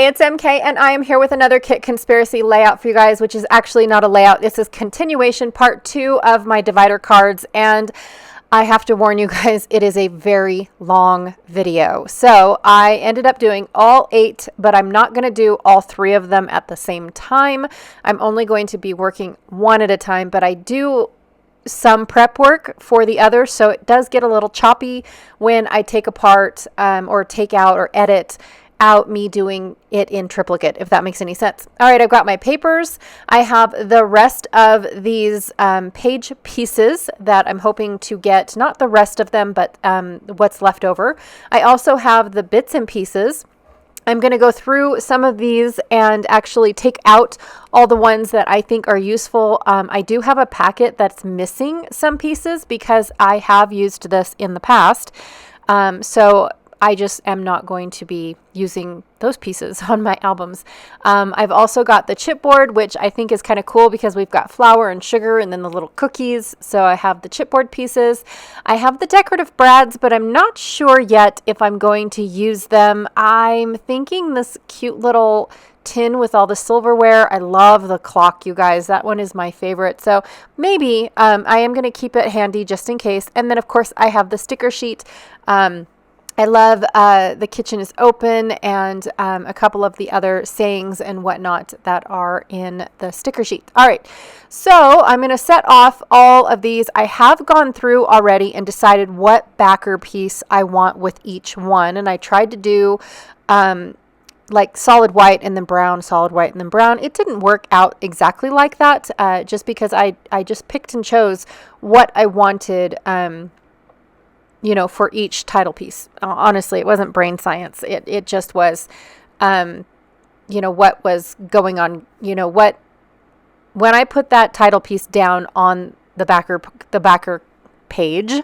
Hey, it's MK, and I am here with another Kit Conspiracy layout for you guys, which is actually not a layout. This is continuation part 2 of my divider cards, and I have to warn you guys, it is a very long video. So I ended up doing all 8, but I'm not going to do all 3 of them at the same time. I'm only going to be working one at a time, but I do some prep work for the others, so it does get a little choppy when I take apart or take out or edit out me doing it in triplicate, if that makes any sense. All right, I've got my papers. I have the rest of these page pieces that I'm hoping to get, not the rest of them, but what's left over. I also have the bits and pieces. I'm going to go through some of these and actually take out all the ones that I think are useful. I do have a packet that's missing some pieces because I have used this in the past. So I just am not going to be using those pieces on my albums. I've also got the chipboard, which I think is kind of cool because we've got flour and sugar and then the little cookies. So I have the chipboard pieces. I have the decorative brads, but I'm not sure yet if I'm going to use them. I'm thinking this cute little tin with all the silverware. I love the clock, you guys. That one is my favorite. So maybe I am going to keep it handy just in case. And then, of course, I have the sticker sheet. I love The Kitchen is Open and a couple of the other sayings and whatnot that are in the sticker sheet. All right, so I'm going to set off all of these. I have gone through already and decided what backer piece I want with each one. And I tried to do like solid white and then brown, solid white and then brown. It didn't work out exactly like that just because I just picked and chose what I wanted for each title piece. Honestly, it wasn't brain science. It just was, what was going on, when I put that title piece down on the backer page,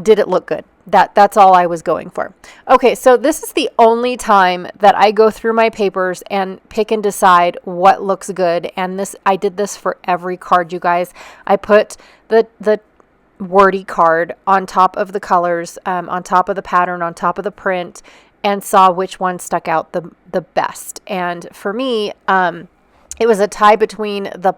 did it look good? That's all I was going for. Okay, so this is the only time that I go through my papers and pick and decide what looks good. And I did this for every card, you guys. I put the wordy card on top of the colors, on top of the pattern, on top of the print, and saw which one stuck out the best. And for me, it was a tie between the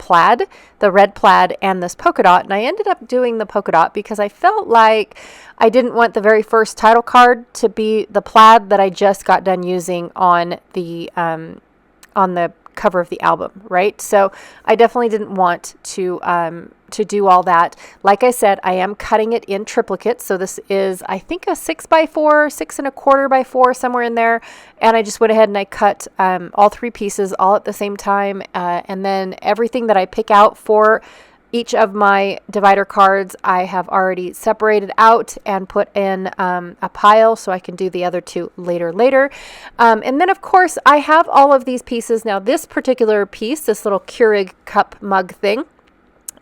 red plaid, and this polka dot. And I ended up doing the polka dot because I felt like I didn't want the very first title card to be the plaid that I just got done using on the cover of the album, right? So I definitely didn't want to do all that. Like I said, I am cutting it in triplicate. So this is, I think, a 6x4, 6¼ by 4, somewhere in there. And I just went ahead and I cut all 3 pieces all at the same time. And then everything that I pick out for each of my divider cards, I have already separated out and put in a pile so I can do the other 2 later. And then, of course, I have all of these pieces. Now, this particular piece, this little Keurig cup mug thing,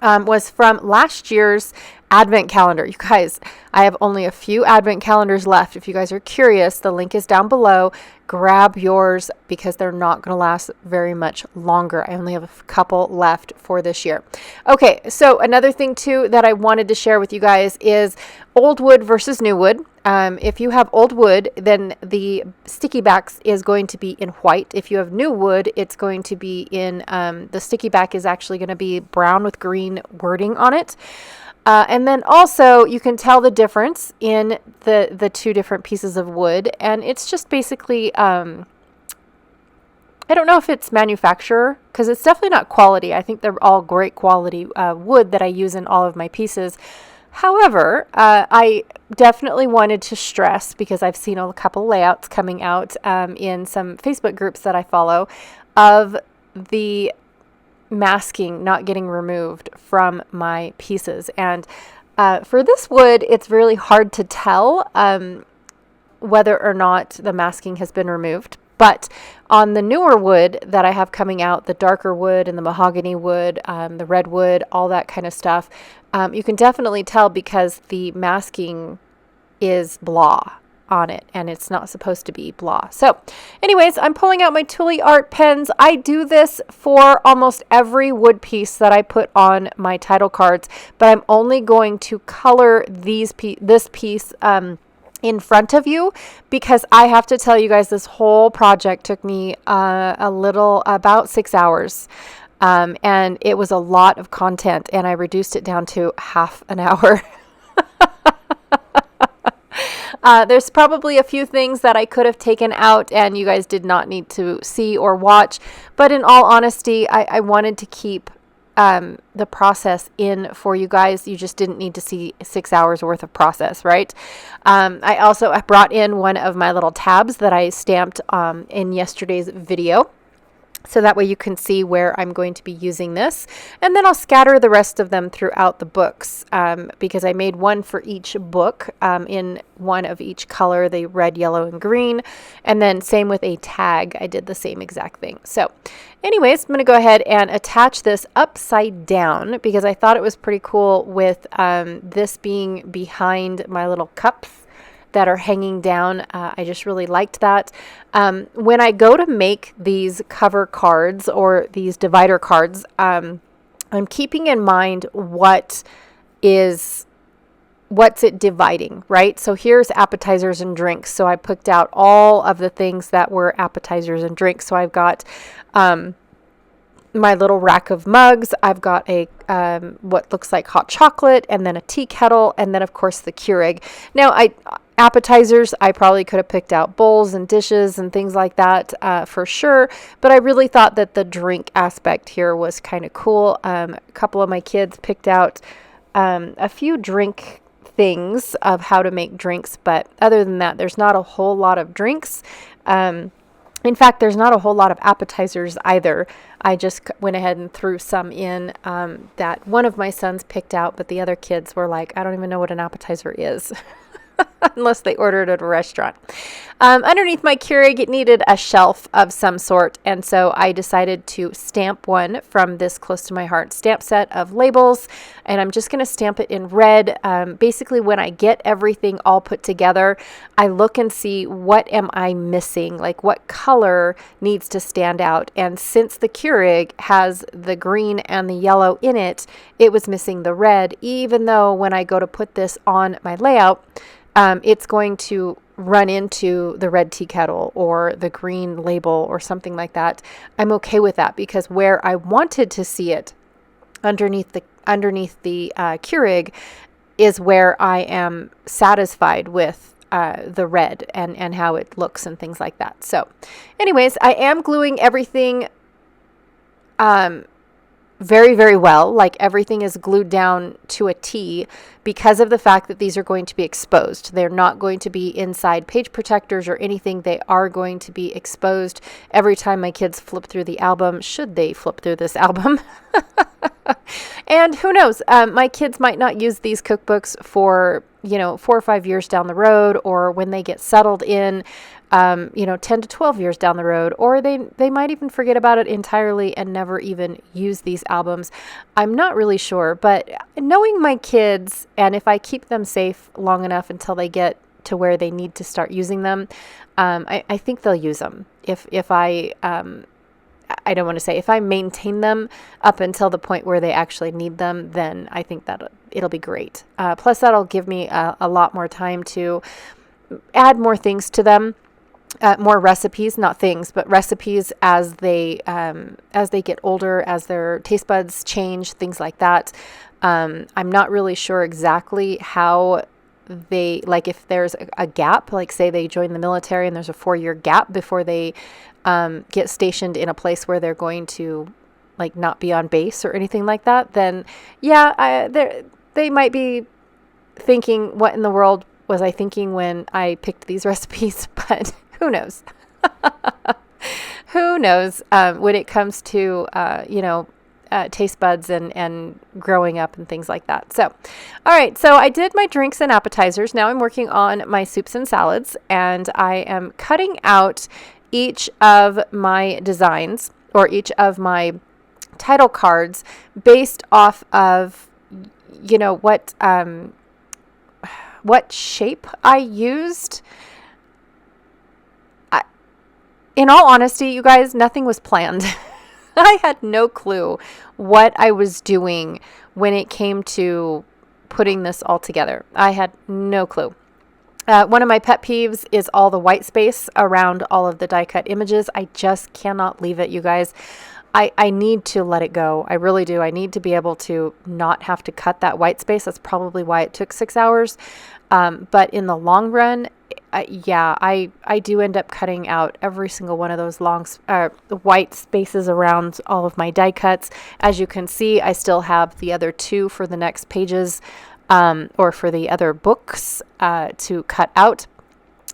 was from last year's advent calendar. You guys, I have only a few advent calendars left. If you guys are curious, the link is down below. Grab yours because they're not going to last very much longer. I only have a couple left for this year. Okay, so another thing too that I wanted to share with you guys is old wood versus new wood. If you have old wood, then the sticky backs is going to be in white. If you have new wood, it's going to be in, the sticky back is actually going to be brown with green wording on it. And then also you can tell the difference in the 2 different pieces of wood. And it's just basically, I don't know if it's manufacturer, because it's definitely not quality. I think they're all great quality wood that I use in all of my pieces. However, I definitely wanted to stress, because I've seen a couple layouts coming out in some Facebook groups that I follow, of the masking not getting removed from my pieces. And for this wood, it's really hard to tell whether or not the masking has been removed. But on the newer wood that I have coming out, the darker wood and the mahogany wood, the red wood, all that kind of stuff, you can definitely tell because the masking is blah on it, and it's not supposed to be blah. So anyways, I'm pulling out my Tule Art pens. I do this for almost every wood piece that I put on my title cards, but I'm only going to color this piece in front of you, because I have to tell you guys, this whole project took me about 6 hours. And it was a lot of content, and I reduced it down to half an hour. There's probably a few things that I could have taken out and you guys did not need to see or watch. But in all honesty, I wanted to keep the process in for you guys. You just didn't need to see 6 hours worth of process, right? I brought in one of my little tabs that I stamped in yesterday's video, so that way you can see where I'm going to be using this. And then I'll scatter the rest of them throughout the books, because I made one for each book in one of each color, the red, yellow, and green. And then same with a tag, I did the same exact thing. So anyways, I'm going to go ahead and attach this upside down because I thought it was pretty cool with this being behind my little cups that are hanging down. I just really liked that. When I go to make these cover cards or these divider cards, I'm keeping in mind what's it dividing, right? So here's appetizers and drinks. So I picked out all of the things that were appetizers and drinks. So I've got my little rack of mugs. I've got a what looks like hot chocolate, and then a tea kettle, and then of course the Keurig. Now appetizers, I probably could have picked out bowls and dishes and things like that for sure, but I really thought that the drink aspect here was kind of cool. A couple of my kids picked out a few drink things of how to make drinks, but other than that, there's not a whole lot of drinks. In fact, there's not a whole lot of appetizers either. I just went ahead and threw some in that one of my sons picked out, but the other kids were like, I don't even know what an appetizer is. Unless they ordered at a restaurant. Underneath my Keurig, it needed a shelf of some sort, and so I decided to stamp one from this Close to My Heart stamp set of labels, and I'm just going to stamp it in red. Basically, when I get everything all put together, I look and see what am I missing, like what color needs to stand out, and since the Keurig has the green and the yellow in it, it was missing the red, even though when I go to put this on my layout, it's going to run into the red tea kettle or the green label or something like that. I'm okay with that because where I wanted to see it underneath the Keurig is where I am satisfied with the red and how it looks and things like that. So anyways, I am gluing everything very, very well. Like everything is glued down to a T because of the fact that these are going to be exposed. They're not going to be inside page protectors or anything. They are going to be exposed every time my kids flip through the album, should they flip through this album. And who knows, my kids might not use these cookbooks for, 4 or 5 years down the road, or when they get settled in, 10 to 12 years down the road, or they might even forget about it entirely and never even use these albums. I'm not really sure, but knowing my kids, and if I keep them safe long enough until they get to where they need to start using them, I think they'll use them. If I don't want to say if I maintain them up until the point where they actually need them, then I think that it'll be great. Plus that'll give me a lot more time to add more things to them. More recipes, not things, but recipes as they get older, as their taste buds change, things like that. I'm not really sure exactly how if there's a gap, like say they join the military and there's a 4-year gap before they get stationed in a place where they're going to not be on base or anything like that, then yeah, they might be thinking, what in the world was I thinking when I picked these recipes? But who knows? Who knows when it comes to, taste buds and growing up and things like that. So, all right. So I did my drinks and appetizers. Now I'm working on my soups and salads, and I am cutting out each of my designs or each of my title cards based off of, what shape I used. In all honesty, you guys, nothing was planned. I had no clue what I was doing when it came to putting this all together. I had no clue. One of my pet peeves is all the white space around all of the die cut images. I just cannot leave it, you guys. I need to let it go. I really do. I need to be able to not have to cut that white space. That's probably why it took 6 hours. But in the long run, I do end up cutting out every single one of those white spaces around all of my die cuts. As you can see, I still have the other 2 for the next pages, or for the other books to cut out.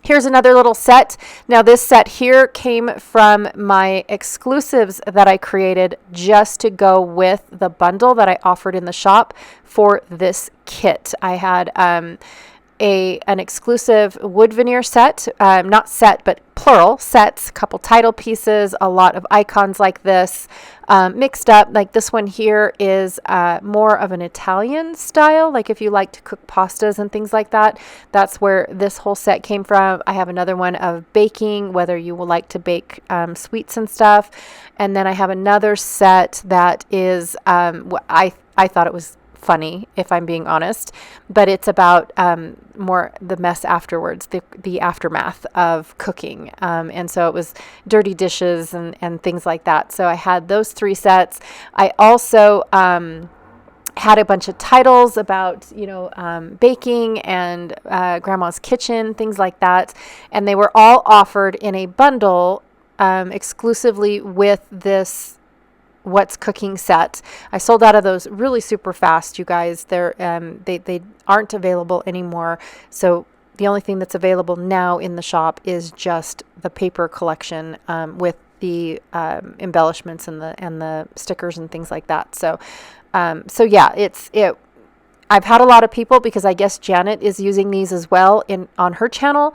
Here's another little set. Now this set here came from my exclusives that I created just to go with the bundle that I offered in the shop for this kit. I had an exclusive wood veneer set, not set, but plural sets, a couple title pieces, a lot of icons like this, mixed up. Like this one here is more of an Italian style. Like if you like to cook pastas and things like that, that's where this whole set came from. I have another one of baking, whether you will like to bake sweets and stuff. And then I have another set that is, I thought it was funny, if I'm being honest, but it's about more the mess afterwards, the aftermath of cooking. And so it was dirty dishes and things like that. So I had those 3 sets. I also had a bunch of titles about, baking and grandma's kitchen, things like that. And they were all offered in a bundle exclusively with this What's Cooking set. I sold out of those really super fast, you guys. They aren't available anymore. So the only thing that's available now in the shop is just the paper collection with the embellishments and the stickers and things like that. So yeah, I've had a lot of people, because I guess Janet is using these as well on her channel.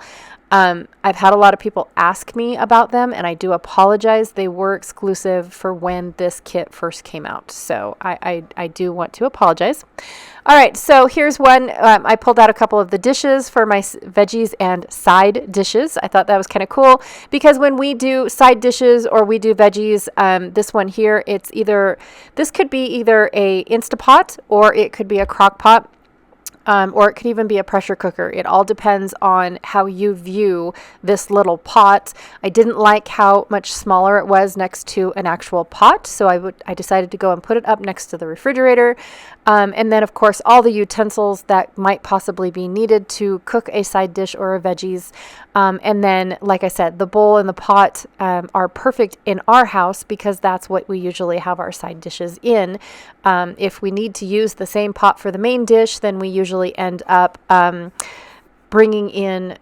I've had a lot of people ask me about them, and I do apologize. They were exclusive for when this kit first came out. So I do want to apologize. All right, so here's one. I pulled out a couple of the dishes for my veggies and side dishes. I thought that was kind of cool, because when we do side dishes or we do veggies, this one here, this could be either a Instapot or it could be a crock pot. Or it could even be a pressure cooker. It all depends on how you view this little pot. I didn't like how much smaller it was next to an actual pot, so I decided to go and put it up next to the refrigerator. And then, of course, all the utensils that might possibly be needed to cook a side dish or a veggies. And then, like I said, the bowl and the pot are perfect in our house, because that's what we usually have our side dishes in. If we need to use the same pot for the main dish, then we usually end up bringing in,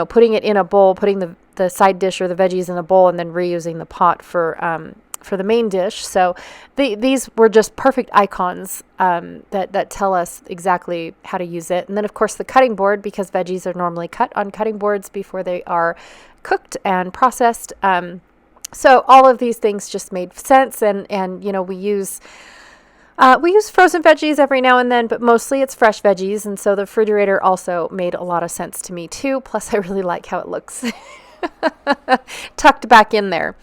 putting it in a bowl, putting the side dish or the veggies in a bowl, and then reusing the pot for the main dish. So these were just perfect icons that tell us exactly how to use it. And then, of course, the cutting board, because veggies are normally cut on cutting boards before they are cooked and processed. So all of these things just made sense, and we use frozen veggies every now and then, but mostly it's fresh veggies. And so the refrigerator also made a lot of sense to me too. Plus, I really like how it looks tucked back in there.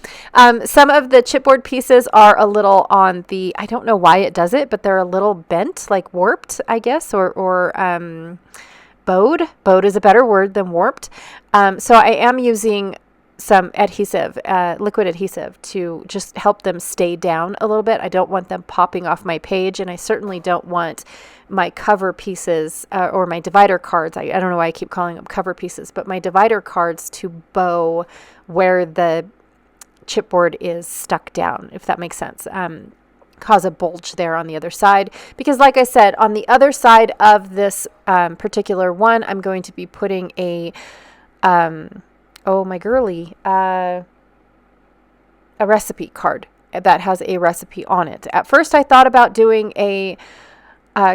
Some of the chipboard pieces are a little on the, I don't know why it does it, but they're a little bent, like warped, I guess, or bowed. Bowed is a better word than warped. So I am using some adhesive, liquid adhesive, to just help them stay down a little bit. I don't want them popping off my page, and I certainly don't want my cover pieces or my divider cards. I don't know why I keep calling them cover pieces, but my divider cards to bow where the chipboard is stuck down, if that makes sense. Cause a bulge there on the other side, because like I said, on the other side of this particular one, I'm going to be putting a a recipe card that has a recipe on it. At first, I thought about doing a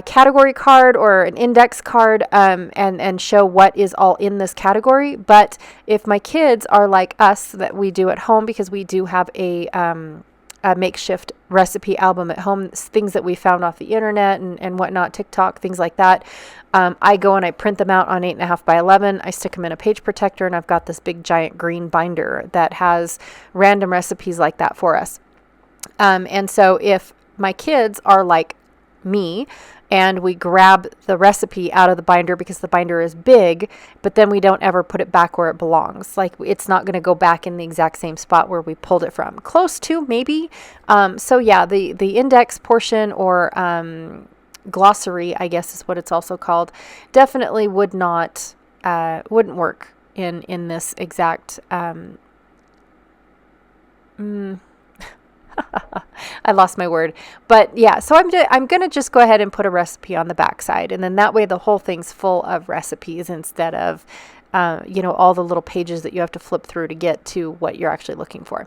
category card or an index card and show what is all in this category. But if my kids are like us, that we do at home, because we do have a makeshift recipe album at home, things that we found off the internet and whatnot, TikTok, things like that. I go and I print them out on 8.5 by 11. I stick them in a page protector, and I've got this big giant green binder that has random recipes like that for us. And so if my kids are like me, and we grab the recipe out of the binder because the binder is big, but then we don't ever put it back where it belongs. Like, it's not going to go back in the exact same spot where we pulled it from. Close to, maybe. So yeah, the index portion, or glossary, I guess is what it's also called, definitely wouldn't work in this exact I lost my word. But yeah, so I'm going to just go ahead and put a recipe on the back side. And then that way the whole thing's full of recipes instead of, all the little pages that you have to flip through to get to what you're actually looking for.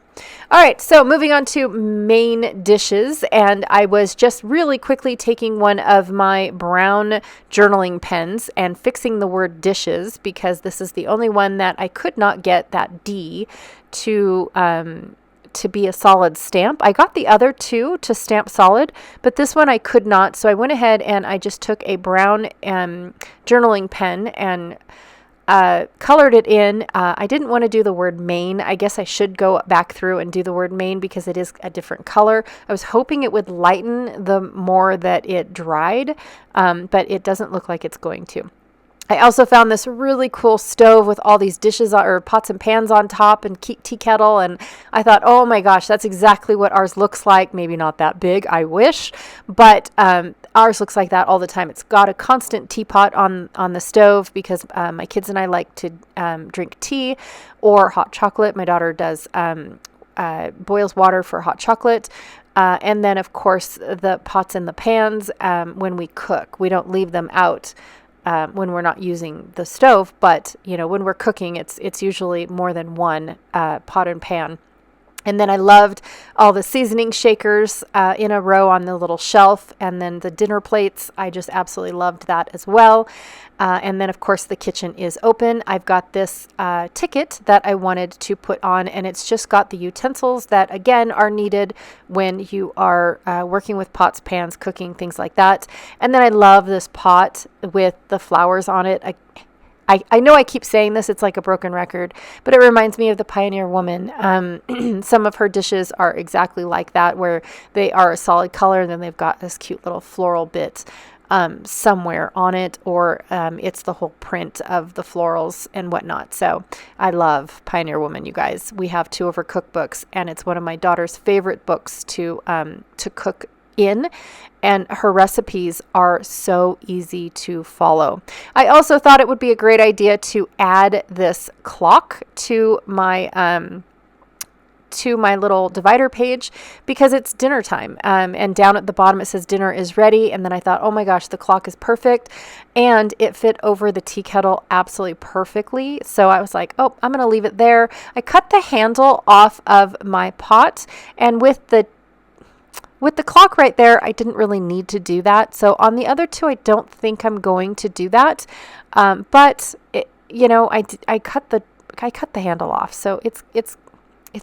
All right, so moving on to main dishes. And I was just really quickly taking one of my brown journaling pens and fixing the word dishes, because this is the only one that I could not get that D to be a solid stamp. I got the other two to stamp solid, but this one I could not. So I went ahead and I just took a brown journaling pen and colored it in. I didn't want to do the word main. I guess I should go back through and do the word main because it is a different color. I was hoping it would lighten the more that it dried, but it doesn't look like it's going to. I also found this really cool stove with all these dishes or pots and pans on top and tea kettle. And I thought, oh my gosh, that's exactly what ours looks like. Maybe not that big, I wish, but ours looks like that all the time. It's got a constant teapot on the stove because my kids and I like to drink tea or hot chocolate. My daughter does boils water for hot chocolate. And then, of course, the pots and the pans when we cook. We don't leave them out when we're not using the stove, but when we're cooking, it's usually more than one pot and pan. And then I loved all the seasoning shakers in a row on the little shelf, and then the dinner plates. I just absolutely loved that as well. And then, of course, the kitchen is open. I've got this ticket that I wanted to put on, and it's just got the utensils that, again, are needed when you are working with pots, pans, cooking, things like that. And then I love this pot with the flowers on it. I know I keep saying this, it's like a broken record, but it reminds me of the Pioneer Woman. Some of her dishes are exactly like that, where they are a solid color and then they've got this cute little floral bit somewhere on it, or it's the whole print of the florals and whatnot. So I love Pioneer Woman, you guys. We have 2 of her cookbooks, and it's one of my daughter's favorite books to cook in, and her recipes are so easy to follow. I also thought it would be a great idea to add this clock to my little divider page because it's dinner time. And down at the bottom it says dinner is ready. And then I thought, oh my gosh, the clock is perfect. And it fit over the tea kettle absolutely perfectly. So I was like, oh, I'm going to leave it there. I cut the handle off of my pot, and with the clock right there, I didn't really need to do that. So on the other 2, I don't think I'm going to do that. But I cut the handle off, so it's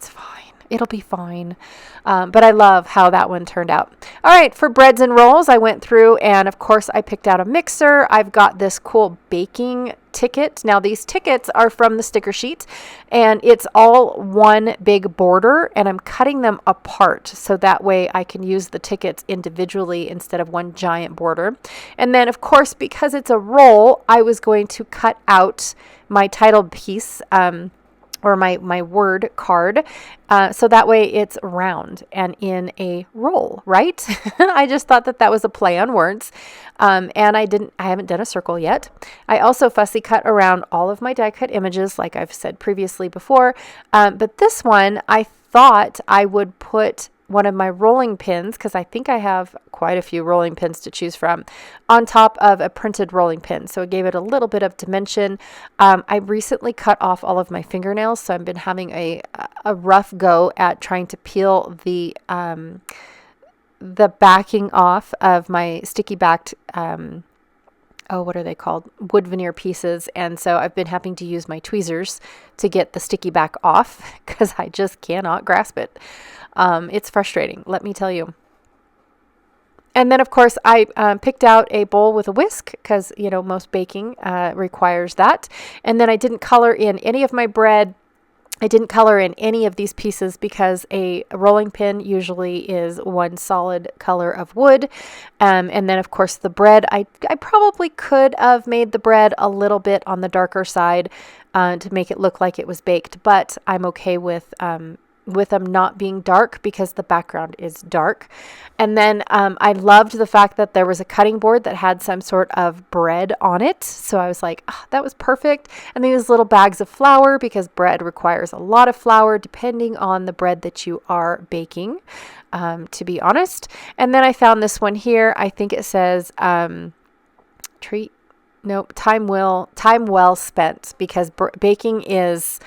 fine. It'll be fine. But I love how that one turned out. All right, for breads and rolls, I went through and, of course, I picked out a mixer. I've got this cool baking ticket. Now, these tickets are from the sticker sheet, and it's all one big border, and I'm cutting them apart so that way I can use the tickets individually instead of one giant border. And then, of course, because it's a roll, I was going to cut out my title piece, or my word card, so that way it's round and in a roll, right? I just thought that was a play on words, and I haven't done a circle yet. I also fussy cut around all of my die cut images, like I've said previously before, but this one I thought I would put one of my rolling pins, because I think I have quite a few rolling pins to choose from, on top of a printed rolling pin. So it gave it a little bit of dimension. I recently cut off all of my fingernails, so I've been having a rough go at trying to peel the backing off of my sticky backed what are they called? Wood veneer pieces. And so I've been having to use my tweezers to get the sticky back off because I just cannot grasp it. It's frustrating, let me tell you. And then, of course, I picked out a bowl with a whisk because, most baking requires that. And then I didn't color in any of my bread. I didn't color in any of these pieces because a rolling pin usually is one solid color of wood. And then, of course, the bread, I probably could have made the bread a little bit on the darker side to make it look like it was baked, but I'm okay with them not being dark because the background is dark. And then I loved the fact that there was a cutting board that had some sort of bread on it. So I was like, oh, that was perfect. And these little bags of flour, because bread requires a lot of flour depending on the bread that you are baking, to be honest. And then I found this one here. I think it says time well spent, because baking is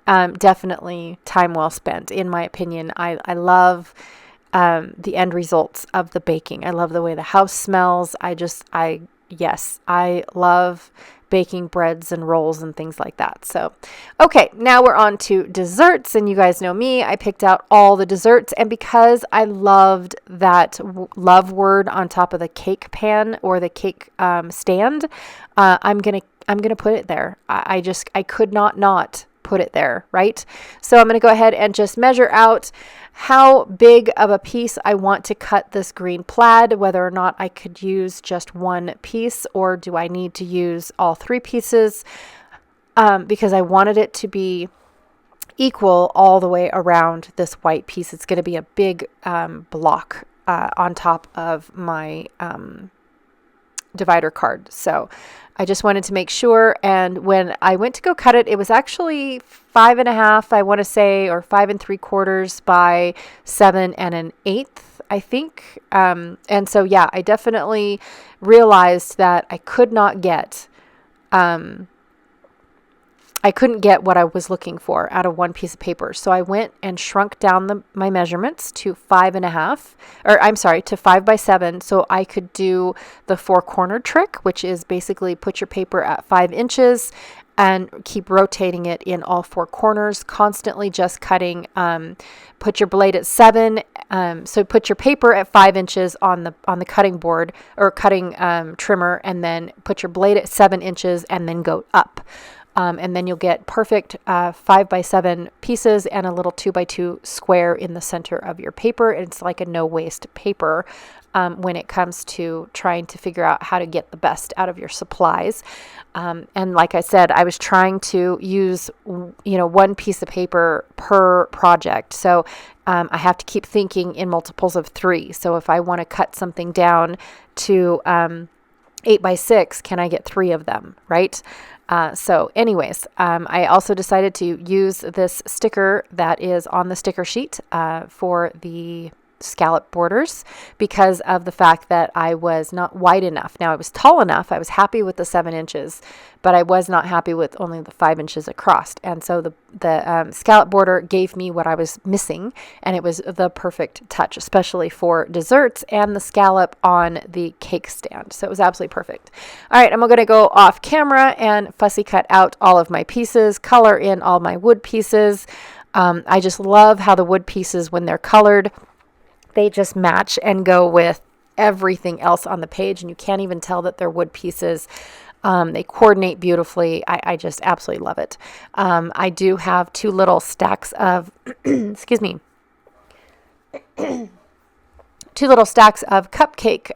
definitely time well spent, in my opinion. I love the end results of the baking. I love the way the house smells. I love baking breads and rolls and things like that. So, okay, now we're on to desserts, and you guys know me. I picked out all the desserts, and because I loved that love word on top of the cake pan or the cake stand, I'm gonna put it there. I could not put it there, right? So I'm going to go ahead and just measure out how big of a piece I want to cut this green plaid, whether or not I could use just one piece, or do I need to use all three pieces, because I wanted it to be equal all the way around this white piece. It's going to be a big block on top of my divider card. So I just wanted to make sure. And when I went to go cut it, it was actually 5.5, I want to say, or 5 3/4 by 7 1/8, I think. And so, yeah, I definitely realized that I couldn't get what I was looking for out of one piece of paper. So I went and shrunk down my measurements to 5.5, to 5 by 7. So I could do the 4-corner trick, which is basically put your paper at 5 inches and keep rotating it in all 4 corners, constantly just cutting. Put your blade at 7. So put your paper at 5 inches on the cutting board or cutting trimmer, and then put your blade at 7 inches and then go up. And then you'll get perfect 5 by 7 pieces and a little 2 by 2 square in the center of your paper. It's like a no waste paper when it comes to trying to figure out how to get the best out of your supplies. And like I said, I was trying to use, one piece of paper per project. So I have to keep thinking in multiples of 3. So if I want to cut something down to 8 by 6, can I get 3 of them, right? So anyways, I also decided to use this sticker that is on the sticker sheet for the scallop borders, because of the fact that I was not wide enough. Now I was tall enough. I was happy with the 7 inches, but I was not happy with only the 5 inches across. And so the scallop border gave me what I was missing, and it was the perfect touch, especially for desserts and the scallop on the cake stand. So it was absolutely perfect. All right, I'm going to go off camera and fussy cut out all of my pieces, color in all my wood pieces. I just love how the wood pieces, when they're colored, they just match and go with everything else on the page, and you can't even tell that they're wood pieces. They coordinate beautifully. I just absolutely love it. I do have 2 little stacks of, excuse me, 2 little stacks of cupcake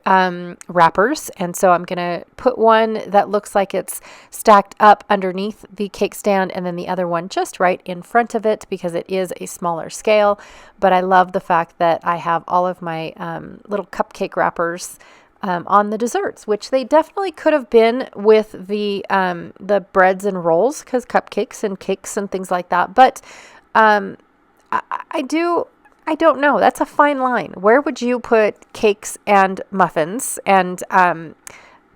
wrappers. And so I'm going to put one that looks like it's stacked up underneath the cake stand, and then the other one just right in front of it, because it is a smaller scale. But I love the fact that I have all of my little cupcake wrappers on the desserts, which they definitely could have been with the breads and rolls, because cupcakes and cakes and things like that. But I don't know. That's a fine line. Where would you put cakes and muffins and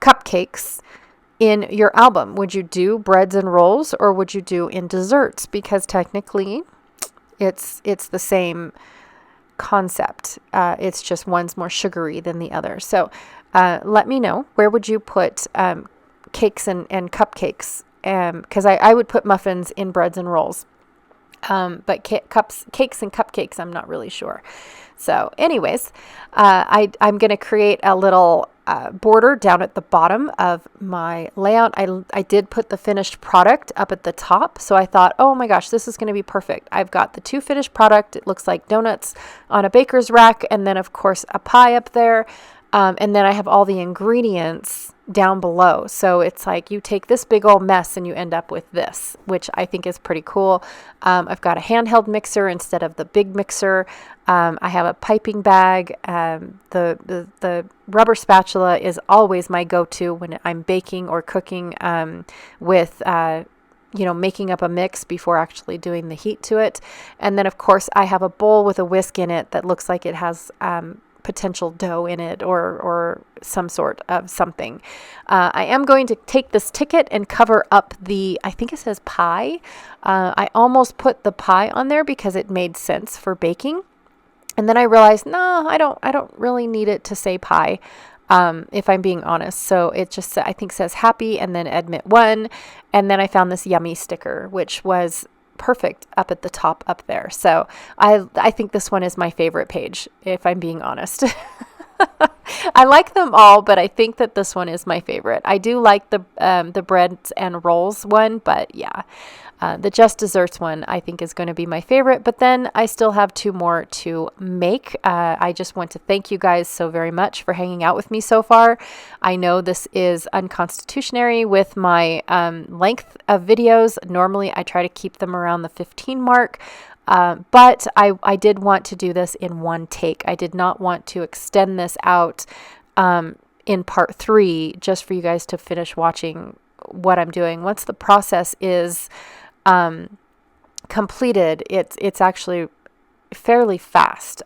cupcakes in your album? Would you do breads and rolls, or would you do in desserts? Because technically it's the same concept. It's just one's more sugary than the other. So let me know, where would you put cakes and cupcakes? Because I would put muffins in breads and rolls. But cakes and cupcakes, I'm not really sure. So anyways, I'm going to create a little border down at the bottom of my layout. I did put the finished product up at the top. So I thought, oh my gosh, this is going to be perfect. I've got the 2 finished product. It looks like donuts on a baker's rack. And then of course a pie up there. And then I have all the ingredients down below. So it's like you take this big old mess and you end up with this, which I think is pretty cool. I've got a handheld mixer instead of the big mixer. I have a piping bag. The rubber spatula is always my go-to when I'm baking or cooking with making up a mix before actually doing the heat to it. And then of course I have a bowl with a whisk in it that looks like it has potential dough in it or some sort of something. I am going to take this ticket and cover up I think it says pie. I almost put the pie on there because it made sense for baking. And then I realized, no, I don't really need it to say pie, if I'm being honest. So it just, I think says happy and then admit 1. And then I found this yummy sticker, which was perfect up at the top up there. So I think this one is my favorite page, if I'm being honest. I like them all, but I think that this one is my favorite. I do like the breads and rolls one, but yeah, the Just Desserts one I think is going to be my favorite. But then I still have 2 more to make. I just want to thank you guys so very much for hanging out with me so far. I know this is unconstitutionary with my length of videos. Normally I try to keep them around the 15 mark. But I did want to do this in one take. I did not want to extend this out in part 3 just for you guys to finish watching what I'm doing. Once the process is completed, it's actually fairly fast.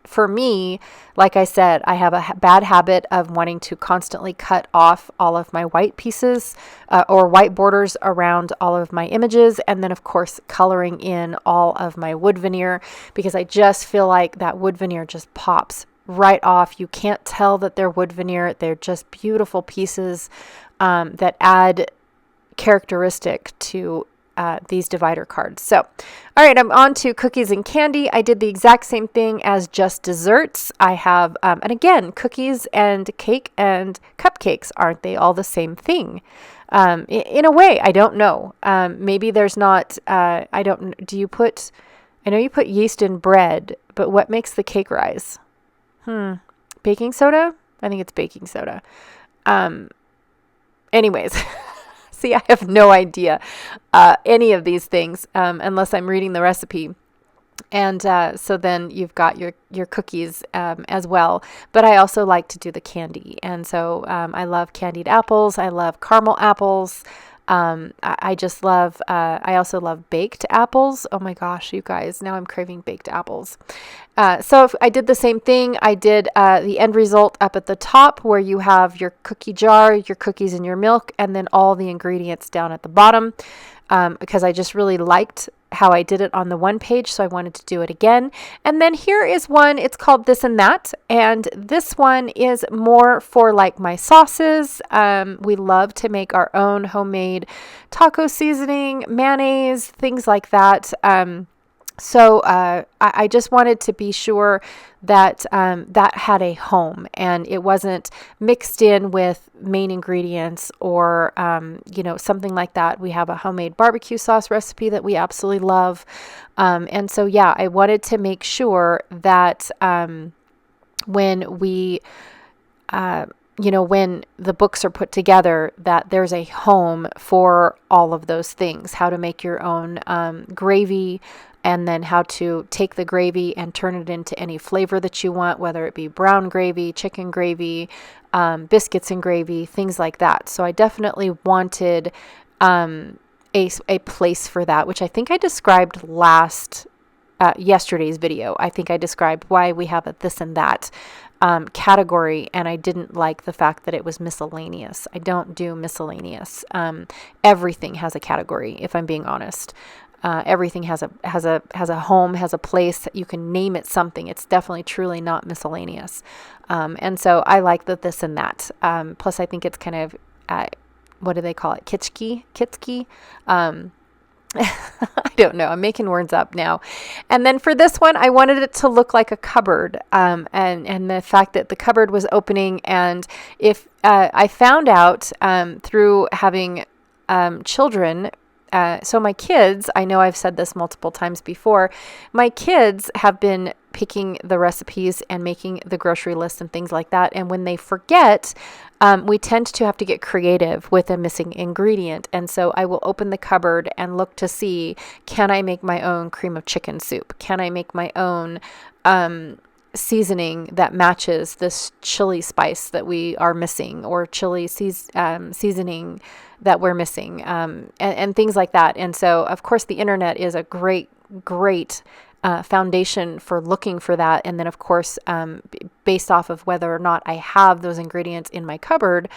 For me, like I said, I have a bad habit of wanting to constantly cut off all of my white pieces or white borders around all of my images. And then of course, coloring in all of my wood veneer, because I just feel like that wood veneer just pops right off. You can't tell that they're wood veneer. They're just beautiful pieces that add characteristic to these divider cards. So, all right, I'm on to cookies and candy. I did the exact same thing as Just Desserts. I have, and again, cookies and cake and cupcakes, aren't they all the same thing? In a way, I don't know. Maybe there's not, I know you put yeast in bread, but what makes the cake rise? Baking soda? I think it's baking soda. Anyways. See, I have no idea any of these things unless I'm reading the recipe. And so then you've got your cookies as well. But I also like to do the candy. And so I love candied apples. I love caramel apples. I just love, I also love baked apples. Oh my gosh, you guys, now I'm craving baked apples. So I did the same thing. I did the end result up at the top where you have your cookie jar, your cookies and your milk, and then all the ingredients down at the bottom. Because I just really liked how I did it on the one page, so I wanted to do it again. And then here is one, it's called This and That, and this one is more for like my sauces. We love to make our own homemade taco seasoning, mayonnaise, things like that. So I just wanted to be sure that that had a home and it wasn't mixed in with main ingredients or something like that. We have a homemade barbecue sauce recipe that we absolutely love, and so yeah, I wanted to make sure that when we when the books are put together, that there's a home for all of those things. How to make your own gravy, and then how to take the gravy and turn it into any flavor that you want, whether it be brown gravy, chicken gravy, biscuits and gravy, things like that. So I definitely wanted a place for that, which I think I described yesterday's video. I think I described why we have a this and that category, and I didn't like the fact that it was miscellaneous. I don't do miscellaneous. Everything has a category, if I'm being honest. Everything has a home, has a place. You can name it something. It's definitely truly not miscellaneous. And so I like the this and that. Plus I think it's kind of, what do they call it? Kitschy. I don't know. I'm making words up now. And then for this one, I wanted it to look like a cupboard, and the fact that the cupboard was opening. And if I found out through having children. So my kids, I know I've said this multiple times before, my kids have been picking the recipes and making the grocery list and things like that. And when they forget, we tend to have to get creative with a missing ingredient. And so I will open the cupboard and look to see, can I make my own cream of chicken soup? Can I make my own seasoning that matches this chili spice that we are missing, or chili seasoning that we're missing, and things like that. And so, of course, the internet is a great foundation for looking for that. And then, of course, based off of whether or not I have those ingredients in my cupboard,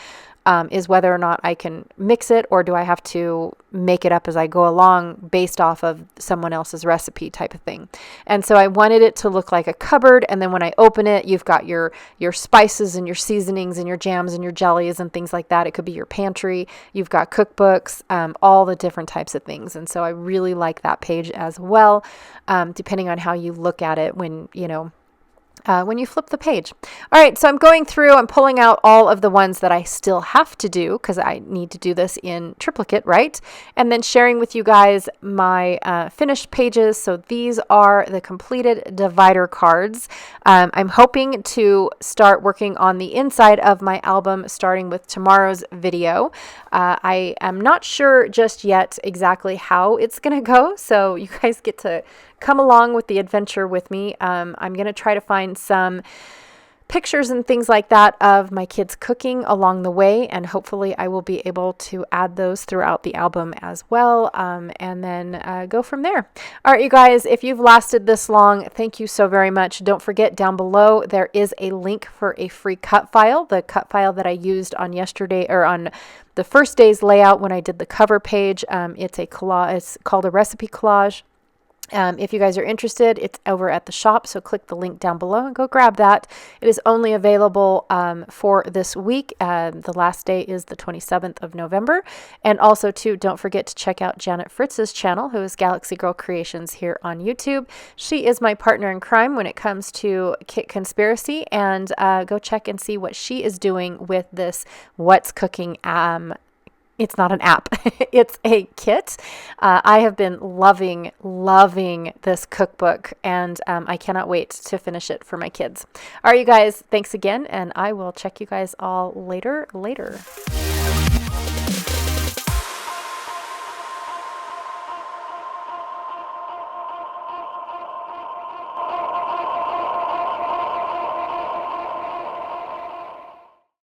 is whether or not I can mix it, or do I have to make it up as I go along based off of someone else's recipe type of thing. And so I wanted it to look like a cupboard. And then when I open it, you've got your spices and your seasonings and your jams and your jellies and things like that. It could be your pantry. You've got cookbooks, all the different types of things. And so I really like that page as well, depending on how you look at it when you flip the page. All right, so I'm going through, I'm pulling out all of the ones that I still have to do because I need to do this in triplicate, right? And then sharing with you guys my finished pages. So these are the completed divider cards. I'm hoping to start working on the inside of my album starting with tomorrow's video. I am not sure just yet exactly how it's going to go, so you guys get to come along with the adventure with me. I'm going to try to find some pictures and things like that of my kids cooking along the way, and hopefully I will be able to add those throughout the album as well, and then go from there. All right, you guys, if you've lasted this long, thank you so very much. Don't forget, down below there is a link for a free cut file, the cut file that I used on yesterday, or on the first day's layout when I did the cover page. It's a collage. It's called a recipe collage. If you guys are interested, it's over at the shop, so click the link down below and go grab that. It is only available for this week. The last day is the 27th of November. And also, too, don't forget to check out Janet Fritz's channel, who is Galaxy Girl Creations here on YouTube. She is my partner in crime when it comes to Kit Conspiracy, and go check and see what she is doing with this What's Cooking It's not an app. It's a kit. I have been loving this cookbook, and I cannot wait to finish it for my kids. All right, you guys, thanks again, and I will check you guys all later.